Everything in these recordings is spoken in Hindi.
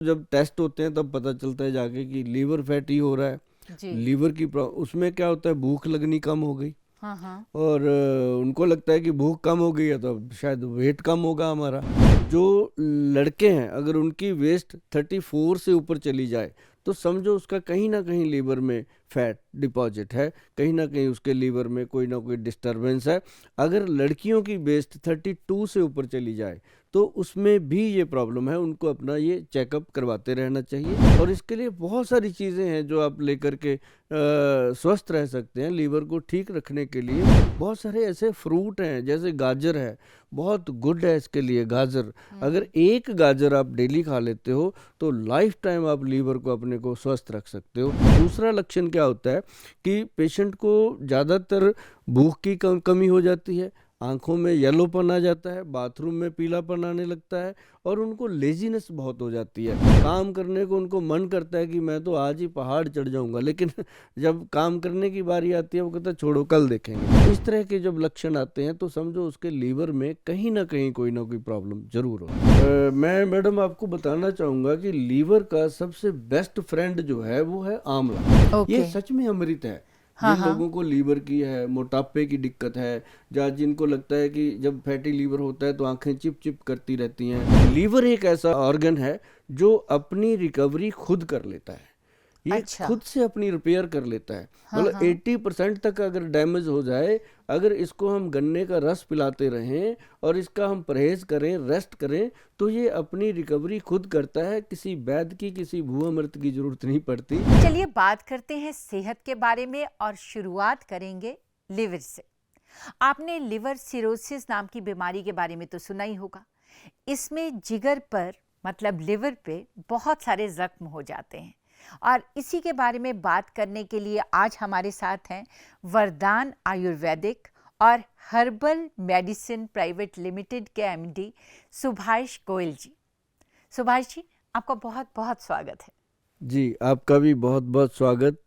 जब टेस्ट होते हैं तब पता चलता है जाके कि लीवर फैटी हो रहा है। जी। लीवर की उसमें क्या होता है, भूख लगनी कम हो गई हाँ हाँ। और उनको लगता है कि भूख कम हो गई है तो अब शायद वेट कम होगा हमारा। जो लड़के हैं अगर उनकी वेस्ट 34 से ऊपर चली जाए तो समझो उसका कहीं ना कहीं लीवर में फैट डिपॉजिट है, कहीं ना कहीं उसके लीवर में कोई ना कोई डिस्टरबेंस है। अगर लड़कियों की वेस्ट 32 से ऊपर चली जाए तो उसमें भी ये प्रॉब्लम है, उनको अपना ये चेकअप करवाते रहना चाहिए। और इसके लिए बहुत सारी चीज़ें हैं जो आप लेकर के स्वस्थ रह सकते हैं। लीवर को ठीक रखने के लिए बहुत सारे ऐसे फ्रूट हैं, जैसे गाजर है, बहुत गुड है इसके लिए गाजर। अगर एक गाजर आप डेली खा लेते हो तो लाइफ टाइम आप लीवर को अपने को स्वस्थ रख सकते हो। दूसरा लक्षण क्या होता है कि पेशेंट को ज़्यादातर भूख की कमी हो जाती है, आंखों में येलोपन आ जाता है, बाथरूम में पीलापन आने लगता है और उनको लेजीनेस बहुत हो जाती है। काम करने को उनको मन करता है कि मैं तो आज ही पहाड़ चढ़ जाऊंगा, लेकिन जब काम करने की बारी आती है वो कहता है छोड़ो कल देखेंगे। इस तरह के जब लक्षण आते हैं तो समझो उसके लीवर में कहीं ना कोई प्रॉब्लम जरूर हो। मैं मैडम आपको बताना चाहूंगा कि लीवर का सबसे बेस्ट फ्रेंड जो है वो है आंवला। ये ओके। सच में अमृत है। हाँ जिन हाँ। लोगों को लीवर की है, मोटापे की दिक्कत है, या जिनको लगता है कि जब फैटी लीवर होता है तो आंखें चिप चिप करती रहती हैं, लीवर एक ऐसा ऑर्गन है जो अपनी रिकवरी खुद कर लेता है। ये अच्छा। खुद से अपनी रिपेयर कर लेता है। हाँ मतलब हाँ। 80% तक अगर डैमेज हो जाए, अगर इसको हम गन्ने का रस पिलाते रहें और इसका हम परहेज करें, रेस्ट करें, तो ये अपनी रिकवरी खुद करता है। किसी वैद्य की, किसी भूअमृत की जरूरत नहीं पड़ती। चलिए बात करते हैं सेहत के बारे में और शुरुआत करेंगे लिवर से। आपने लिवर सिरोसिस नाम की बीमारी के बारे में तो सुना ही होगा। इसमें जिगर पर मतलब लिवर पे बहुत सारे जख्म हो जाते हैं और इसी के बारे में बात करने के लिए आज हमारे साथ हैं वरदान आयुर्वेदिक और हर्बल मेडिसिन प्राइवेट लिमिटेड के एमडी सुभाष गोयल जी। सुभाष जी, आपका बहुत बहुत स्वागत है। जी, आपका भी बहुत बहुत स्वागत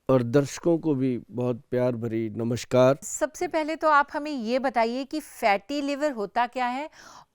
और दर्शकों को भी बहुत प्यार भरी नमस्कार। सबसे पहले तो आप हमें ये बताइए कि फैटी लिवर होता क्या है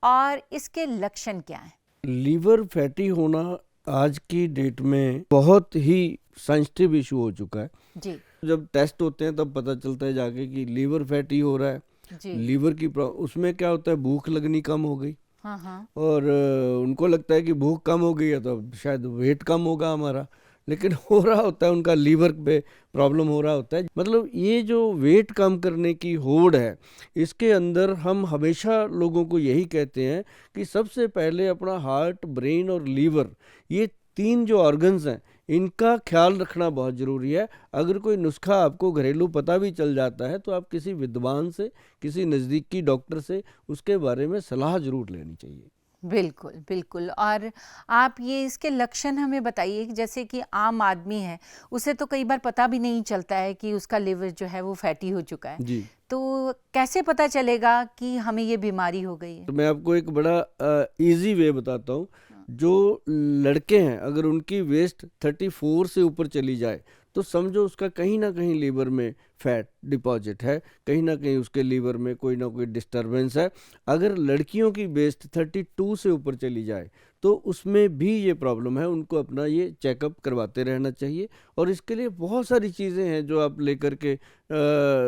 और इसके लक्षण क्या हैं? लीवर फैटी होना आज की डेट में बहुत ही सेंसिटिव इशू हो चुका है। जी। जब टेस्ट होते हैं तब पता चलता है जाके कि लीवर फैटी हो रहा है। जी। लीवर की उसमें क्या होता है, भूख लगनी कम हो गई हाँ हाँ। और उनको लगता है कि भूख कम हो गई है तो अब शायद वेट कम होगा हमारा, लेकिन हो रहा होता है उनका लीवर पे प्रॉब्लम हो रहा होता है। मतलब ये जो वेट कम करने की होड़ है, इसके अंदर हम हमेशा लोगों को यही कहते हैं कि सबसे पहले अपना हार्ट, ब्रेन और लीवर, ये तीन जो ऑर्गन्स हैं, इनका ख्याल रखना बहुत ज़रूरी है। अगर कोई नुस्खा आपको घरेलू पता भी चल जाता है तो आप किसी विद्वान से, किसी नज़दीकी डॉक्टर से उसके बारे में सलाह ज़रूर लेनी चाहिए। बिल्कुल बिल्कुल। और आप ये इसके लक्षण हमें बताइए कि जैसे कि आम आदमी है उसे तो कई बार पता भी नहीं चलता है कि उसका लिवर जो है वो फैटी हो चुका है, जी, तो कैसे पता चलेगा कि हमें ये बीमारी हो गई है? तो मैं आपको एक बड़ा इजी वे बताता हूँ। जो लड़के हैं अगर उनकी वेस्ट 34 से ऊपर चली जाए तो समझो उसका कहीं ना कहीं लीवर में फैट डिपॉजिट है, कहीं ना कहीं उसके लीवर में कोई ना कोई डिस्टरबेंस है। अगर लड़कियों की वेस्ट 32 से ऊपर चली जाए तो उसमें भी ये प्रॉब्लम है, उनको अपना ये चेकअप करवाते रहना चाहिए। और इसके लिए बहुत सारी चीज़ें हैं जो आप लेकर के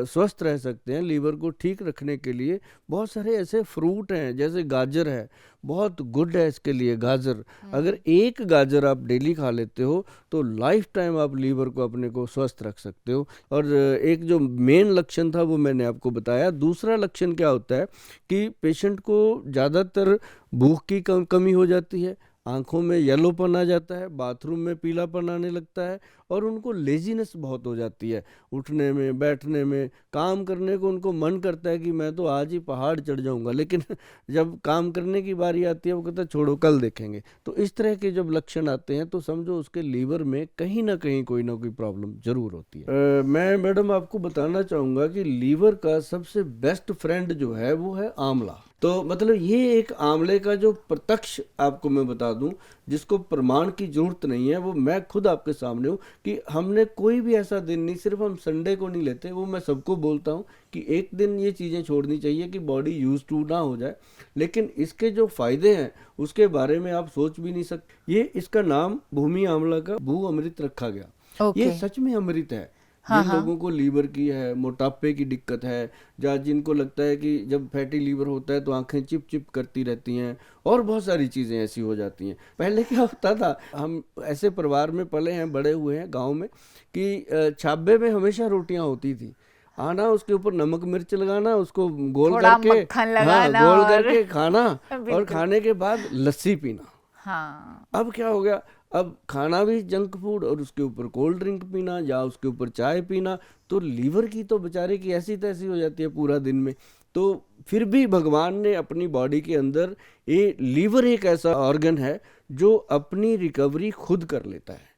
स्वस्थ रह सकते हैं। लीवर को ठीक रखने के लिए बहुत सारे ऐसे फ्रूट हैं, जैसे गाजर है, बहुत गुड है इसके लिए गाजर। अगर एक गाजर आप डेली खा लेते हो तो लाइफ टाइम आप लीवर को अपने को स्वस्थ रख सकते हो। और एक जो मेन लक्षण था वो मैंने आपको बताया। दूसरा लक्षण क्या होता है कि पेशेंट को ज़्यादातर भूख की कमी हो जाती है, आंखों में येलोपन आ जाता है, बाथरूम में पीलापन आने लगता है और उनको लेजीनेस बहुत हो जाती है। उठने में, बैठने में, काम करने को उनको मन करता है कि मैं तो आज ही पहाड़ चढ़ जाऊंगा, लेकिन जब काम करने की बारी आती है वो कहता है छोड़ो कल देखेंगे। तो इस तरह के जब लक्षण आते हैं तो समझो उसके लीवर में कहीं ना कोई प्रॉब्लम जरूर होती है। मैं मैडम आपको बताना चाहूँगा कि लीवर का सबसे बेस्ट फ्रेंड जो है वो है आंवला। तो मतलब ये एक आंवले का जो प्रत्यक्ष आपको मैं बता दूं, जिसको प्रमाण की जरूरत नहीं है, वो मैं खुद आपके सामने हूँ कि हमने कोई भी ऐसा दिन नहीं, सिर्फ हम संडे को नहीं लेते, वो मैं सबको बोलता हूँ कि एक दिन ये चीज़ें छोड़नी चाहिए कि बॉडी यूज टू ना हो जाए। लेकिन इसके जो फायदे हैं उसके बारे में आप सोच भी नहीं सकते। ये इसका नाम भूमि आंवला का भू अमृत रखा गया। ये ओके। सच में अमृत है। हाँ जिन हाँ। लोगों को लीवर की है, मोटापे की दिक्कत है, या जिनको लगता है कि जब फैटी लीवर होता है तो आंखें चिप चिप करती रहती हैं और बहुत सारी चीज़ें ऐसी हो जाती हैं। पहले क्या होता था, हम ऐसे परिवार में पले हैं, बड़े हुए हैं गांव में, कि छाबे में हमेशा रोटियां होती थी। आना, उसके ऊपर नमक मिर्च लगाना, उसको गोल थोड़ा करके, मक्खन हाँ लगाना गोल और करके खाना, और बिल्कुल। खाने के बाद लस्सी पीना। हाँ। अब क्या हो गया, अब खाना भी जंक फूड और उसके ऊपर कोल्ड ड्रिंक पीना या उसके ऊपर चाय पीना, तो लीवर की तो बेचारे की ऐसी तैसी हो जाती है पूरा दिन में। तो फिर भी भगवान ने अपनी बॉडी के अंदर, ये लीवर एक ऐसा ऑर्गन है जो अपनी रिकवरी खुद कर लेता है।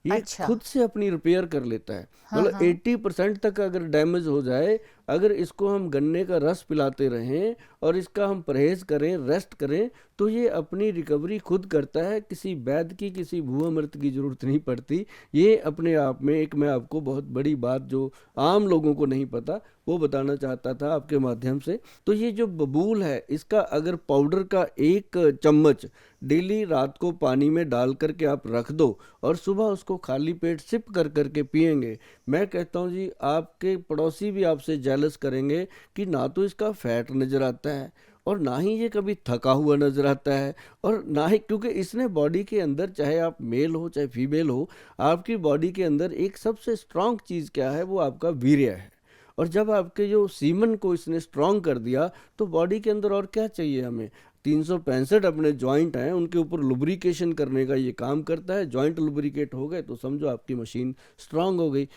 ये अच्छा। खुद से अपनी रिपेयर कर लेता है। हाँ मतलब हाँ। 80% तक अगर डैमेज हो जाए, अगर इसको हम गन्ने का रस पिलाते रहें और इसका हम परहेज करें, रेस्ट करें, तो ये अपनी रिकवरी खुद करता है। किसी वैद्य की, किसी भूअमृत की जरूरत नहीं पड़ती। ये अपने आप में एक, मैं आपको बहुत बड़ी बात जो आम लोगों को नहीं पता वो बताना चाहता था आपके माध्यम से। तो ये जो बबूल है, इसका अगर पाउडर का 1 चम्मच डेली रात को पानी में डाल करके आप रख दो और सुबह उसको खाली पेट सिप कर करके पिएंगे, मैं कहता हूँ जी, आपके पड़ोसी भी आपसे जेलस करेंगे कि ना तो इसका फैट नज़र आता है और ना ही ये कभी थका हुआ नजर आता है, और ना ही, क्योंकि इसने बॉडी के अंदर, चाहे आप मेल हो चाहे फीमेल हो, आपकी बॉडी के अंदर एक सबसे स्ट्रांग चीज़ क्या है, वो आपका वीर्य है। और जब आपके जो सीमन को इसने स्ट्रांग कर दिया, तो बॉडी के अंदर और क्या चाहिए हमें। 365 अपने जॉइंट हैं, उनके ऊपर लुब्रिकेशन करने का ये काम करता है। जॉइंट लुब्रिकेट हो गए तो समझो आपकी मशीन स्ट्रांग हो गई।